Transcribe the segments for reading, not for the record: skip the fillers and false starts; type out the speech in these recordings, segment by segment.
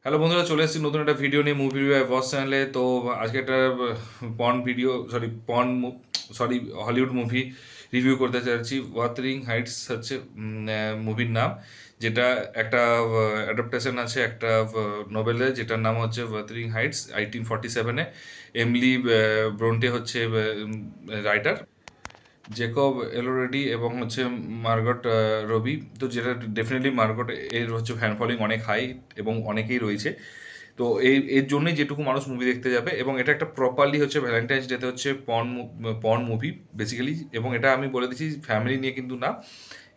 Hello বন্ধুরা, চলে এসেছি নতুন একটা ভিডিও নিয়ে মুভি রিভিউ বস চ্যানেলে। তো আজকে একটা porn video, sorry Hollywood movie review করতে চাইছি। ওয়াথরিং হাইটস হচ্ছে মুভির নাম, যেটা একটা অ্যাডাপ্টেশন আছে একটা নোবেলের, যেটার নাম হচ্ছে ওয়াথরিং হাইটস 1847-এ। এমলি ব্রন্টে হচ্ছে রাইটার, জেকব এলোরেডি এবং হচ্ছে মার্গট রবি। তো যেটা ডেফিনেটলি মার্গট এর হচ্ছে ফ্যান ফলোয়িং অনেক হাই এবং অনেকেই রয়েছে। তো এর জন্যই যেটুকু মানুষ মুভি দেখতে যাবে, এবং এটা একটা প্রপারলি হচ্ছে ভ্যালেন্টাইন্স ডেতে হচ্ছে পর্ন মুভি বেসিক্যালি। এবং এটা আমি বলে দিচ্ছি ফ্যামিলি নিয়ে কিন্তু না,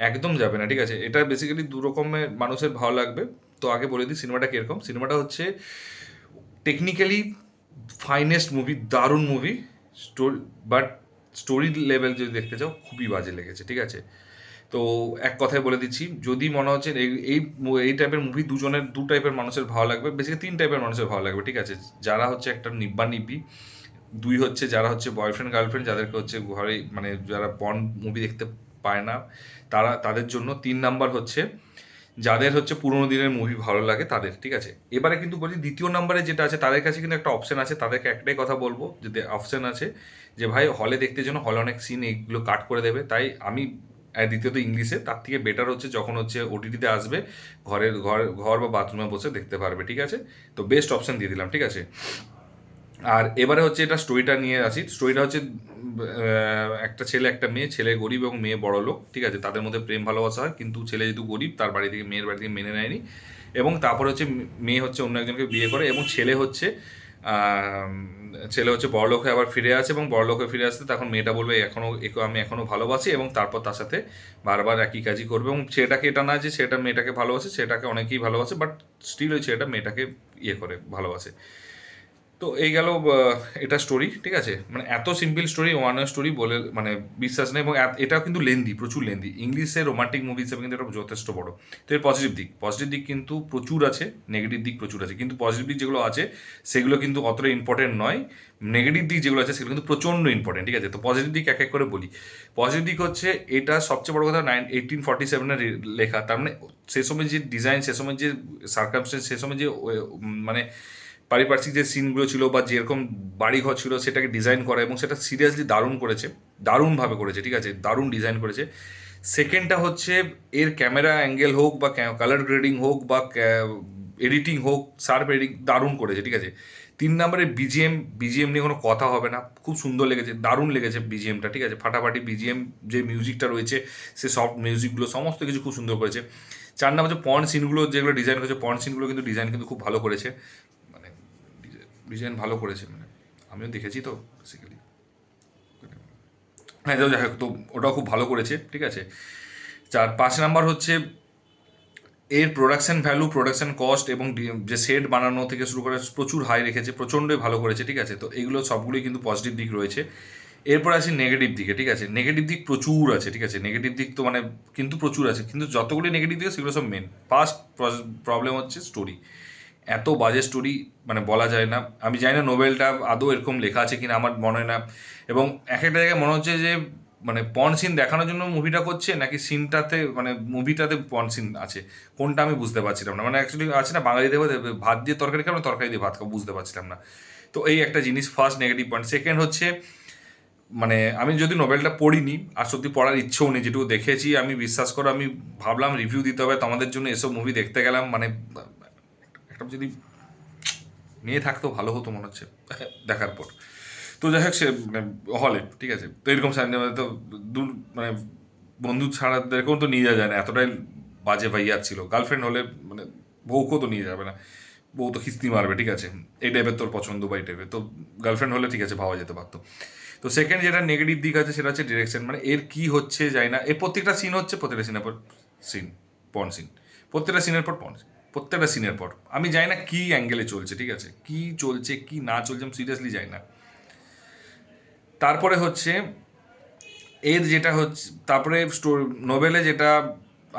একদম যাবে না, ঠিক আছে। এটা বেসিক্যালি দু রকমের মানুষের ভালো লাগবে। তো আগে বলে দিই সিনেমাটা কীরকম। সিনেমাটা হচ্ছে টেকনিক্যালি ফাইনেস্ট মুভি, দারুণ movie. Story, but story level যদি দেখতে চাও খুবই বাজে লেগেছে, ঠিক আছে। তো এক কথায় বলে দিচ্ছি, যদি মনে হচ্ছে এই এই এই টাইপের মুভি দু টাইপের মানুষের ভালো লাগবে, বেসিক্যালি তিন টাইপের মানুষের ভালো লাগবে, ঠিক আছে। যারা হচ্ছে একটা নিব্বা নিব্বি, দুই হচ্ছে যারা হচ্ছে বয়ফ্রেন্ড গার্লফ্রেন্ড, যাদেরকে হচ্ছে ঘরে মানে যারা পর্ন মুভি দেখতে পায় না তাদের জন্য, তিন নাম্বার হচ্ছে যাদের হচ্ছে পুরোনো দিনের মুভি ভালো লাগে তাদের, ঠিক আছে। এবারে কিন্তু বলি দ্বিতীয় নাম্বারে যেটা আছে, তাদের কাছে কিন্তু একটা অপশন আছে। তাদেরকে একটাই কথা বলবো, যে অপশন আছে যে ভাই হলে দেখতে জন্য হলে অনেক সিন এগুলো কাট করে দেবে। তাই আমি দ্বিতীয়ত ইংলিশে, তার থেকে বেটার হচ্ছে যখন হচ্ছে ওটিটিতে আসবে ঘর বা বাথরুমে বসে দেখতে পারবে, ঠিক আছে। তো বেস্ট অপশন দিয়ে দিলাম, ঠিক আছে। আর এবারে হচ্ছে এটা স্টোরিটা নিয়ে আসি। স্টোরিটা হচ্ছে একটা ছেলে একটা মেয়ে, ছেলে গরিব এবং মেয়ে বড় লোক, ঠিক আছে। তাদের মধ্যে প্রেম ভালোবাসা হয়, কিন্তু ছেলে যেহেতু গরিব তার বাড়ি থেকে মেয়ের বাড়ি থেকে মেনে নেয়নি। এবং তারপরে হচ্ছে মেয়ে হচ্ছে অন্য একজনকে বিয়ে করে, এবং আহ, ছেলে হচ্ছে বড়লোকে আবার ফিরে আসে, এবং বড়লোকে ফিরে আসতে তখন মেয়েটা বলবে একে আমি এখনো ভালোবাসি, এবং তারপর তার সাথে বারবার একই কাজই করবে। এবং ছেলেটাকে এটা না যে সেটা মেয়েটাকে ভালোবাসে, সেটাকে অনেকেই ভালোবাসে, বাট স্টিল ওই ছেলেটা মেয়েটাকে ইয়ে করে ভালোবাসে। তো এই গেল এটা স্টোরি, ঠিক আছে। মানে এত সিম্পল স্টোরি, ওয়ান স্টোরি বলে মানে বিশ্বাস নেই। এবং এটাও কিন্তু লেন্দি, প্রচুর লেন্দি। ইংলিশের রোমান্টিক মুভি হিসেবে কিন্তু এটা যথেষ্ট বড়। তো এর পজিটিভ দিক কিন্তু প্রচুর আছে, নেগেটিভ দিক প্রচুর আছে। কিন্তু পজিটিভ দিক যেগুলো আছে সেগুলো কিন্তু অতটা ইম্পর্টেন্ট নয়। নেগেটিভ দিক যেগুলো আছে সেগুলো কিন্তু প্রচণ্ড ইম্পর্টেন্ট, ঠিক আছে। তো পজিটিভ দিক এক এক করে বলি। পজিটিভ দিক হচ্ছে, এটা সবচেয়ে বড় কথা 1847-এর লেখা। তার মানে সে সময় যে ডিজাইন, সে সময় যে সার্কামস্টেন্স, সে সময় যে মানে পারিপার্শ্বিক যে সিনগুলো ছিল বা যেরকম বাড়িঘর ছিল সেটাকে ডিজাইন করা, এবং সেটা সিরিয়াসলি দারুণ করেছে, দারুণভাবে করেছে, ঠিক আছে। দারুণ ডিজাইন করেছে। সেকেন্ডটা হচ্ছে এর ক্যামেরা অ্যাঙ্গেল হোক বা কালার গ্রেডিং হোক বা এডিটিং হোক, শার্প এডিটিং দারুণ করেছে, ঠিক আছে। তিন নম্বরে বিজিএম নিয়ে কোনো কথা হবে না, খুব সুন্দর লেগেছে, দারুণ লেগেছে বিজিএমটা, ঠিক আছে। ফাটাফাটি বিজিএম, যে মিউজিকটা রয়েছে সে সফট মিউজিকগুলো সমস্ত কিছু খুব সুন্দর করেছে। চার নম্বর হচ্ছে পর্ন সিনগুলো যেগুলো ডিজাইন করেছে, পর্ন সিনগুলো কিন্তু ডিজাইন কিন্তু খুব ভালো করেছে, মানে ডিজাইন ভালো করেছে, মানে আমিও দেখেছি তো বেসিক্যালি। হ্যাঁ, তো যাই হোক, তো ওটাও খুব ভালো করেছে, ঠিক আছে। পাঁচ নাম্বার হচ্ছে এর প্রোডাকশন ভ্যালু, প্রোডাকশন কস্ট এবং যে সেট বানানো থেকে শুরু করে প্রচুর হাই রেখেছে, প্রচণ্ডই ভালো করেছে, ঠিক আছে। তো এইগুলো সবগুলোই কিন্তু পজিটিভ দিক রয়েছে। এরপর আসি নেগেটিভ দিকে, ঠিক আছে। নেগেটিভ দিক প্রচুর আছে, ঠিক আছে। নেগেটিভ দিক তো মানে কিন্তু প্রচুর আছে, কিন্তু যতগুলি নেগেটিভ দিক সেগুলো সব মেন। ফার্স্ট প্রবলেম হচ্ছে স্টোরি। এত বাজে স্টোরি, মানে বলা যায় না। আমি জানি না নোবেলটা আদৌ এরকম লেখা আছে কিনা, আমার মনে হয় না। এবং এক একটা জায়গায় মনে হচ্ছে যে মানে পর্ন সিন দেখানোর জন্য মুভিটা করছে, নাকি সিনটাতে মানে মুভিটাতে পর্ন সিন আছে, কোনটা আমি বুঝতে পারছিলাম না। মানে অ্যাকচুয়ালি আছে না বাঙালিতে ভাত দিয়ে তরকারি খাবো, তরকারি দিয়ে ভাত খাবো, বুঝতে পারছিলাম না। তো এই একটা জিনিস ফার্স্ট নেগেটিভ পয়েন্ট। সেকেন্ড হচ্ছে মানে আমি যদি নোবেলটা পড়িনি, আর সত্যি পড়ার ইচ্ছেও নেই, যেটুকু দেখেছি আমি, বিশ্বাস করো আমি ভাবলাম রিভিউ দিতে হবে তোমাদের জন্য, এসব মুভি দেখতে গেলাম, মানে একটা যদি মেয়ে থাকতেও ভালো হতো মনে হচ্ছে দেখার পর। তো যাই হোক, সে মানে হলে, ঠিক আছে। তো এরকম সিনেমা তো দূর মানে বন্ধু ছাড়াদেরকেও তো নিয়ে যাওয়া যায় না, এতটাই বাজে ভাইয়া ছিল। গার্লফ্রেন্ড হলে মানে বউকেও তো নিয়ে যাবে না, বউ তো খিস্তি মারবে, ঠিক আছে। এই টাইপের তোর পছন্দ বা এই টাইপের, তো গার্লফ্রেন্ড হলে ঠিক আছে ভাবা যেতে পারতো। তো সেকেন্ড যেটা নেগেটিভ দিক আছে সেটা হচ্ছে ডিরেকশন। মানে এর কি হচ্ছে যায় না, এর প্রত্যেকটা সিন হচ্ছে, প্রত্যেকটা সিনের পর সিন, পর্ন সিন, প্রত্যেকটা সিনের পর পর্ন, প্রত্যেকটা সিনের পর। আমি জানি না কি অ্যাঙ্গেলে চলছে, ঠিক আছে, কি চলছে কি না চলছে আমি সিরিয়াসলি জানি না। তারপরে হচ্ছে এর যেটা হচ্ছে, তারপরে নোবেলে যেটা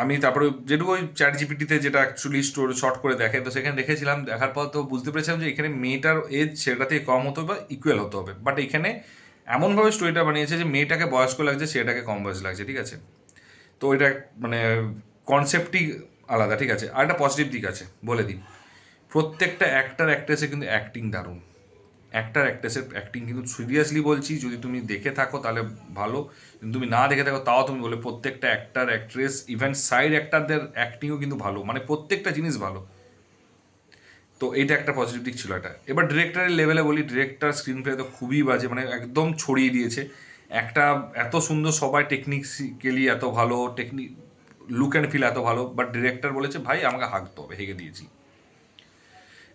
আমি তারপরে যেটুকু ওই চ্যাট জিপিটিতে যেটা অ্যাকচুয়ালি স্টোরি শর্ট করে দেখে, তো সেখানে দেখেছিলাম, দেখার পর তো বুঝতে পেরেছিলাম যে এখানে মেয়েটার এজ ছেলেটা থেকে কম হতে হবে বা ইকুয়াল হতে হবে। বাট এখানে এমনভাবে স্টোরিটা বানিয়েছে যে মেয়েটাকে বয়স্ক লাগছে, ছেলেটাকে কম বয়স লাগছে, ঠিক আছে। তো এটা মানে কনসেপ্টই আলাদা, ঠিক আছে। আর একটা পজিটিভ দিক আছে বলে দিই। প্রত্যেকটা অ্যাক্টার অ্যাক্ট্রেসে কিন্তু অ্যাক্টিং দারুণ, অ্যাক্টার অ্যাক্ট্রেসের অ্যাক্টিং কিন্তু সিরিয়াসলি বলছি, যদি তুমি দেখে থাকো তাহলে ভালো, যদি তুমি না দেখে থাকো তাও তুমি বলে প্রত্যেকটা অ্যাক্টার অ্যাক্ট্রেস ইভেন সাইড অ্যাক্টারদের অ্যাক্টিংও কিন্তু ভালো, মানে প্রত্যেকটা জিনিস ভালো। তো এইটা একটা পজিটিভ দিক ছিল এটা। এবার ডিরেক্টরের লেভেলে বলি, ডিরেক্টর স্ক্রিন প্লে তো খুবই বাজে, মানে একদম ছড়িয়ে দিয়েছে। একটা এত সুন্দর সবাই টেকনিক্যালি এত ভালো, লুক অ্যান্ড ফিল এত ভালো, বাট ডিরেক্টর বলেছে ভাই আমাকে হাঁকতে হবে, হেগে দিয়েছি,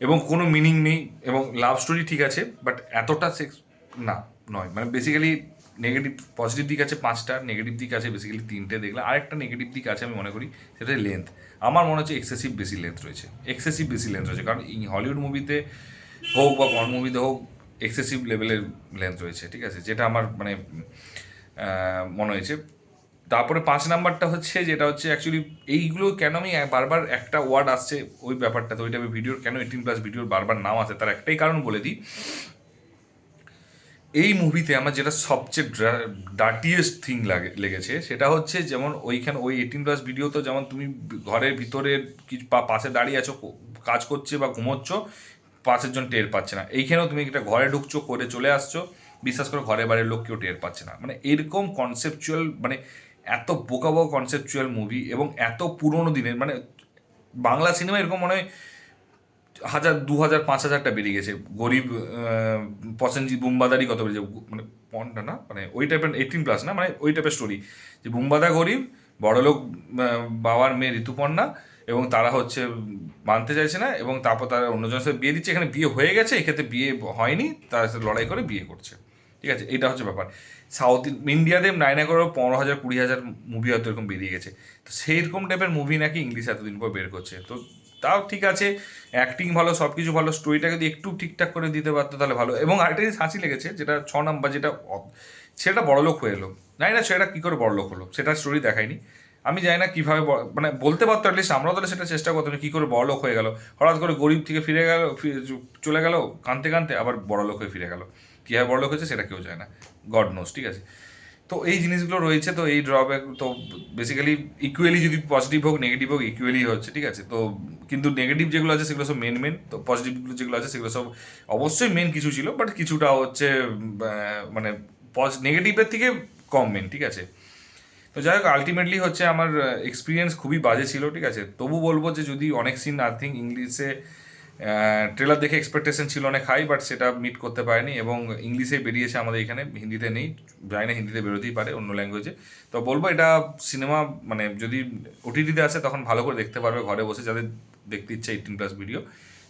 এবং কোনো মিনিং নেই। এবং লাভ স্টোরি ঠিক আছে, বাট এতটা সেক্স না, নয়, মানে বেসিক্যালি নেগেটিভ পজিটিভ দিক আছে 5টা, নেগেটিভ দিক আছে বেসিক্যালি 3টে দেখলাম। আরেকটা নেগেটিভ দিক আছে আমি মনে করি, সেটা লেন্থ। আমার মনে হচ্ছে এক্সেসিভ বেশি লেন্থ রয়েছে, কারণ এই হলিউড মুভিতে হোক বা পর্ন মুভিতে হোক এক্সেসিভ লেভেলের লেন্থ রয়েছে, ঠিক আছে, যেটা আমার মানে মনে হয়েছে। তারপরে 5 নাম্বারটা হচ্ছে, যেটা হচ্ছে অ্যাকচুয়ালি এইগুলো কেন আমি বারবার একটা ওয়ার্ড আসছে ওই ব্যাপারটাতে, ওই টাইপের ভিডিওর কেন 18+ ভিডিওর বারবার নাম আসে, তার একটাই কারণ বলে দিই। এই মুভিতে আমার যেটা সবচেয়ে ডার্টিয়েস্ট থিং লেগেছে সেটা হচ্ছে, যেমন ওইখানে ওই 18+ ভিডিও তো যেমন তুমি ঘরের ভিতরে কিছু পাশে দাঁড়িয়ে আছো, কাজ করছে বা ঘুমোচ্ছ, পাশের জন টের পাচ্ছে না। এইখানেও তুমি একটা ঘরে ঢুকছো, করে চলে আসছো, বিশ্বাস করো ঘরে বাড়ির লোক কেউ টের পাচ্ছে না। মানে এরকম কনসেপচুয়াল, মানে এত বোকা কনসেপচুয়াল মুভি, এবং এত পুরোনো দিনের, মানে বাংলা সিনেমা এরকম মনে হয় 1000, 2000, 5000টা বেরিয়ে গেছে। গরিব পসেনজি বুম্বাদারি কত বেরিয়েছে, মানে পনটা না, মানে ওই টাইপের 18+ না, মানে ওই টাইপের স্টোরি, যে বুম্বাদা গরিব, বড়লোক বাবার মেয়ে ঋতুপর্ণা, এবং তারা হচ্ছে মানতে চাইছে না, এবং তারপর তারা অন্যজনের সাথে বিয়ে দিচ্ছে। এখানে বিয়ে হয়ে গেছে, এক্ষেত্রে বিয়ে হয়নি, তার সাথে লড়াই করে বিয়ে করছে, ঠিক আছে, এইটা হচ্ছে ব্যাপার। সাউথ ইন্ডিয়াতে 9 11 15,000 20,000 মুভি হয়তো এরকম বেরিয়ে গেছে। তো সেইরকম টাইপের মুভি নাকি ইংলিশ এতদিন পর বের করছে, তো তাও ঠিক আছে, অ্যাক্টিং ভালো, সব কিছু ভালো, স্টোরিটা যদি একটু ঠিকঠাক করে দিতে পারতো তাহলে ভালো। এবং আরেকটা জিনিস হাসি লেগেছে, যেটা 6 নাম্বার, যেটা সেটা বড়লোক হয়ে এলো, জানি না সেটা কী করে বড়লোক হলো, সেটা স্টোরি দেখায়নি। আমি জানি না কীভাবে, মানে বলতে পারতো অ্যাটলিস্ট, আমরাও তাহলে সেটা চেষ্টা করতাম, কী করে বড়লোক হয়ে গেল, হঠাৎ করে গরিব থেকে ফিরে গেল, চলে গেল কাঁদতে কাঁদতে, আবার বড়লোক হয়ে ফিরে গেল, কীভাবে বড়লোক হয়েছে সেটা কেউ যায় না, গড নোস, ঠিক আছে। তো এই জিনিসগুলো রয়েছে, তো এই ড্রব্যাক তো বেসিক্যালি ইকুয়ালি, যদি পজিটিভ হোক নেগেটিভ হোক ইকুয়ালি হচ্ছে, ঠিক আছে। তো কিন্তু নেগেটিভ যেগুলো আছে সেগুলো সব মেন, তো পজিটিভগুলো যেগুলো আছে সেগুলো সব অবশ্যই মেন কিছু ছিল, বাট কিছুটা হচ্ছে মানে নেগেটিভের থেকে কম মেন, ঠিক আছে। তো যাই হোক, আলটিমেটলি হচ্ছে আমার এক্সপিরিয়েন্স খুবই বাজে ছিল, ঠিক আছে। তবু বলবো যে যদি অনেক সিন আই থিঙ্ক ইংলিশে, ট্রেলার দেখে এক্সপেকটেশন ছিল অনেক হাই, বাট সেটা মিট করতে পারেনি, এবং ইংলিশে বেরিয়েছে আমাদের এখানে, হিন্দিতে নেই, জানি না হিন্দিতে বেরোতেই পারে অন্য ল্যাঙ্গুয়েজে। তো বলবো এটা সিনেমা, মানে যদি ওটিটিতে আসে তখন ভালো করে দেখতে পারবে ঘরে বসে, যাদের দেখতে ইচ্ছে 18+ ভিডিও,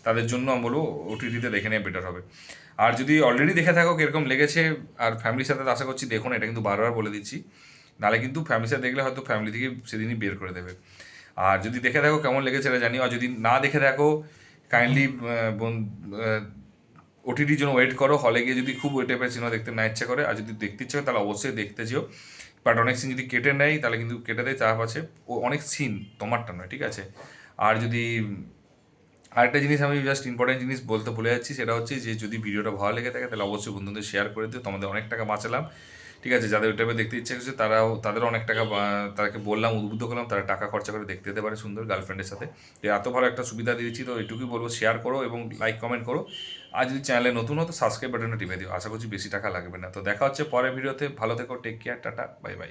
তাদের জন্য আমি বলবো ওটিটিতে দেখে নেওয়া বেটার হবে। আর যদি অলরেডি দেখে থাকো কিরকম লেগেছে, আর ফ্যামিলির সাথে আশা করছি দেখুন, এটা কিন্তু বারবার বলে দিচ্ছি, নাহলে কিন্তু ফ্যামিলির সাথে দেখলে হয়তো ফ্যামিলি থেকে সেদিনই বের করে দেবে। আর যদি দেখে থাকো কেমন লেগেছে এটা জানিও, আর যদি না দেখে থাকো কাইন্ডলি ওটিটির জন্য ওয়েট করো, হলে গিয়ে যদি খুব ওই টাইপের সিনেমা দেখতে না ইচ্ছা করে, আর যদি দেখতে ইচ্ছে করে তাহলে অবশ্যই দেখতে যেও। বাট অনেক সিন যদি কেটে নেয় তাহলে কিন্তু কেটে দেয়, চাপ আছে, ও অনেক সিন তোমারটা নয়, ঠিক আছে। আর যদি আরেকটা জিনিস আমি জাস্ট ইম্পর্টেন্ট জিনিস বলতে ভুলে যাচ্ছি, সেটা হচ্ছে যে যদি ভিডিওটা ভালো লেগে থাকে তাহলে অবশ্যই বন্ধুদের শেয়ার করে দিও, তোমাদের অনেক টাকা বাঁচালাম, ঠিক আছে। যাদের ওই টাইপে দেখতে ইচ্ছে করছে তাদেরও অনেক টাকা, তাদেরকে বললাম, উদ্বুদ্ধ করলাম, তারা টাকা খরচা করে দেখতে যেতে পারে সুন্দর গার্লফ্রেন্ডের সাথে। তো এত ভালো একটা সুবিধা দিয়েছি, তো এটুকুই বলবো, শেয়ার করো এবং লাইক কমেন্ট করো। আর যদি চ্যানেলে নতুন হতো সাবস্ক্রাইব বাটনটা টিপে দিও, আশা করছি বেশি টাকা লাগবে না। তো দেখা হচ্ছে পরের ভিডিওতে, ভালো থেকো, take care, tata, bye by.